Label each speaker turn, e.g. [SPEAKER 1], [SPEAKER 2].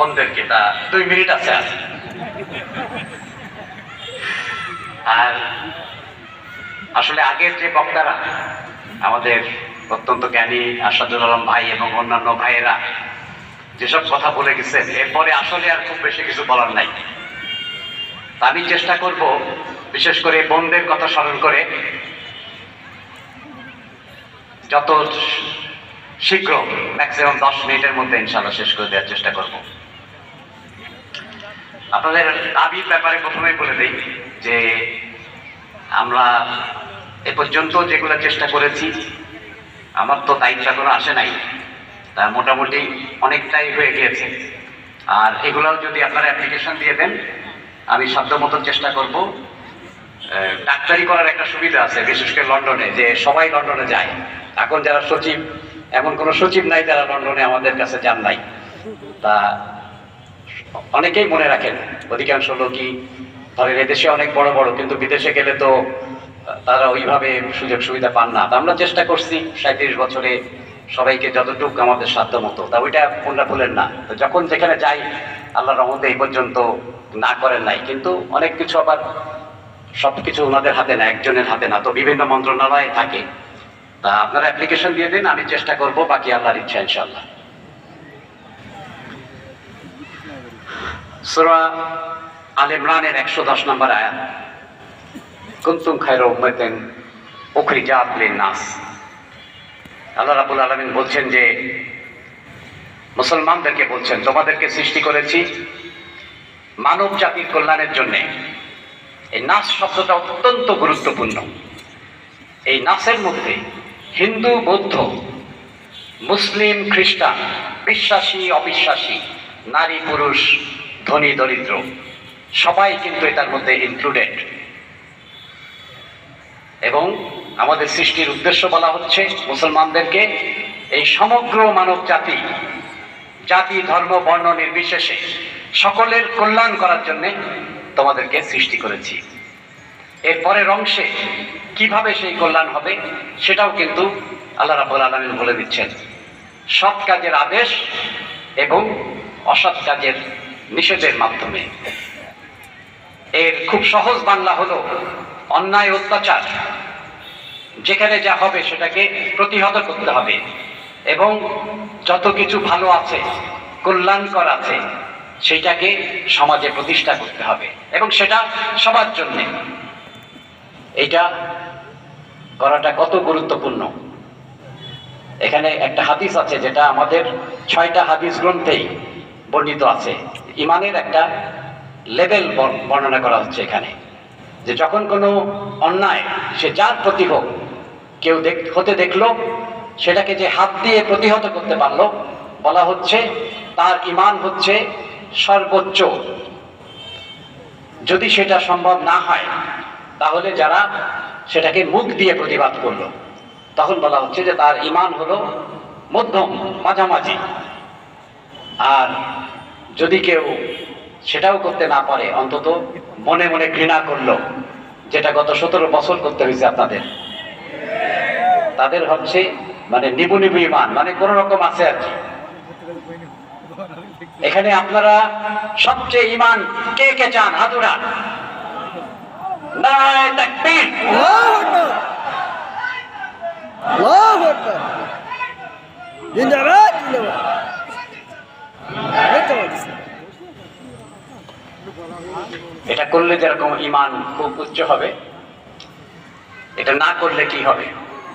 [SPEAKER 1] বোনদেরকে, তা 2 মিনিট আছে। আর আসলে আগের যে বক্তারা আমাদের অত্যন্ত জ্ঞানী আসাদুল আলম ভাই এবং অন্যান্য ভাইয়েরা যেসব কথা বলে গেছেন, এরপরে আসলে আর খুব বেশি কিছু বলার নাই। আমি চেষ্টা করব বিশেষ করে বোনদের কথা স্মরণ করে যত শীঘ্র ম্যাক্সিমাম 10 মিনিটের মধ্যে ইনশাআল্লাহ শেষ করে দেওয়ার চেষ্টা করব। আপনাদের দাবির ব্যাপারে প্রথমেই বলে দিই যে আমরা এ পর্যন্ত যেগুলো চেষ্টা করেছি, আমার তো দায়িত্ব এখনো আসে নাই, তা মোটামুটি অনেকটাই হয়ে গিয়েছে। আর এগুলোও যদি আপনারা অ্যাপ্লিকেশন দিয়ে দেন, আমি সাধ্যমতো চেষ্টা করব। ডাক্তারি করার একটা সুবিধা আছে, বিশেষ করে লন্ডনে, যে সবাই লন্ডনে যায়। এখন যারা সচিব, এমন কোনো সচিব নাই যারা লন্ডনে আমাদের কাছে যান নাই। তা অনেকেই মনে রাখেন, অধিকাংশ লোকই ধরেন এদেশে অনেক বড় বড়, কিন্তু বিদেশে গেলে তো তারা ওইভাবে সুযোগ সুবিধা পান না। তা আমরা চেষ্টা করছি 37 বছরে সবাইকে যতটুকু আমাদের সাধ্য মতো, তা ওইটা কোনটা বলেন না। তো যখন যেখানে যাই, আল্লাহর রহমতে এই পর্যন্ত না করেন নাই, কিন্তু অনেক কিছু আবার সবকিছু ওনাদের হাতে না, একজনের হাতে না, তো বিভিন্ন মন্ত্রণালয়ে থাকে। তা আপনারা অ্যাপ্লিকেশন দিয়ে দিন, আমি চেষ্টা করব, বাকি আল্লাহর ইচ্ছা ইনশাআল্লাহ। সূরা আল ইমরানের 110 নম্বর আয়াত, কুনতুম খায়রা উম্মাতিন উখরিজাত লিন-নাস। আল্লাহ রাব্বুল আলামিন বলছেন যে মুসলমানদেরকে বলছেন, তোমাদেরকে সৃষ্টি করেছি মানব জাতির কল্যাণের জন্য। এই নাস শব্দটা অত্যন্ত গুরুত্বপূর্ণ। এই নাসের মধ্যে হিন্দু, বৌদ্ধ, মুসলিম, খ্রিস্টান, বিশ্বাসী, অবিশ্বাসী, নারী, পুরুষ, ধনী, দরিদ্র, সবাই কিন্তু এটার মধ্যে ইনক্লুডেড। এবং আমাদের সৃষ্টির উদ্দেশ্য বলা হচ্ছে মুসলমানদেরকে এই সমগ্র মানব জাতি, জাতি, ধর্ম, বর্ণ নির্বিশেষে সকলের কল্যাণ করার জন্য তোমাদেরকে সৃষ্টি করেছি। এরপরের অংশে কিভাবে সেই কল্যাণ হবে সেটাও কিন্তু আল্লাহ রাব্বুল আলামিন বলে দিচ্ছেন। সৎ কাজের আদেশ এবং অসৎ কাজের নিষেধের মাধ্যমে। এর খুব সহজ বাংলা হলো, অন্যায় অত্যাচার যেখানে যা হবে সেটাকে প্রতিহত করতে হবে, এবং যত কিছু ভালো আছে, কল্যাণকর আছে, সেইটাকে সমাজে প্রতিষ্ঠা করতে হবে, এবং সেটা সবার জন্যে। এইটা করাটা কত গুরুত্বপূর্ণ। এখানে একটা হাদিস আছে, যেটা আমাদের 6টা হাদিস গ্রন্থেই বর্ণিত আছে। ইমানের একটা লেভেল বর্ণনা করা হচ্ছে এখানে, যে যখন কোনো অন্যায় সে যার প্রতি হোক, কেউ হতে দেখলো, সেটাকে যে হাত দিয়ে প্রতিহত করতে পারলো, বলা হচ্ছে তার ঈমান হচ্ছে সর্বোচ্চ। যদি সেটা সম্ভব না হয়, তাহলে যারা সেটাকে মুখ দিয়ে প্রতিবাদ করলো, তখন বলা হচ্ছে যে তার ঈমান হলো মধ্যম, মাঝামাঝি। আর যদি কেউ সেটাও করতে না পারে, অন্তত মনে মনে ঘৃণা করলো, যেটা গত 17 বছর করতে হয়েছে আপনাদের, তাদের হচ্ছে মানে নিবু নিবু ঈমান, মানে কোন রকম আছে আর কি। এখানে আপনারা সবচেয়ে ঈমান কে কে চান? হাত উঠান। নারায়ে তাকবীর,
[SPEAKER 2] আল্লাহু আকবার, জিন্দাবাদ, জিন্দাবাদ।
[SPEAKER 1] এটা করলে যেরকম ঈমান খুব উচ্চ হবে, এটা না করলে কি হবে?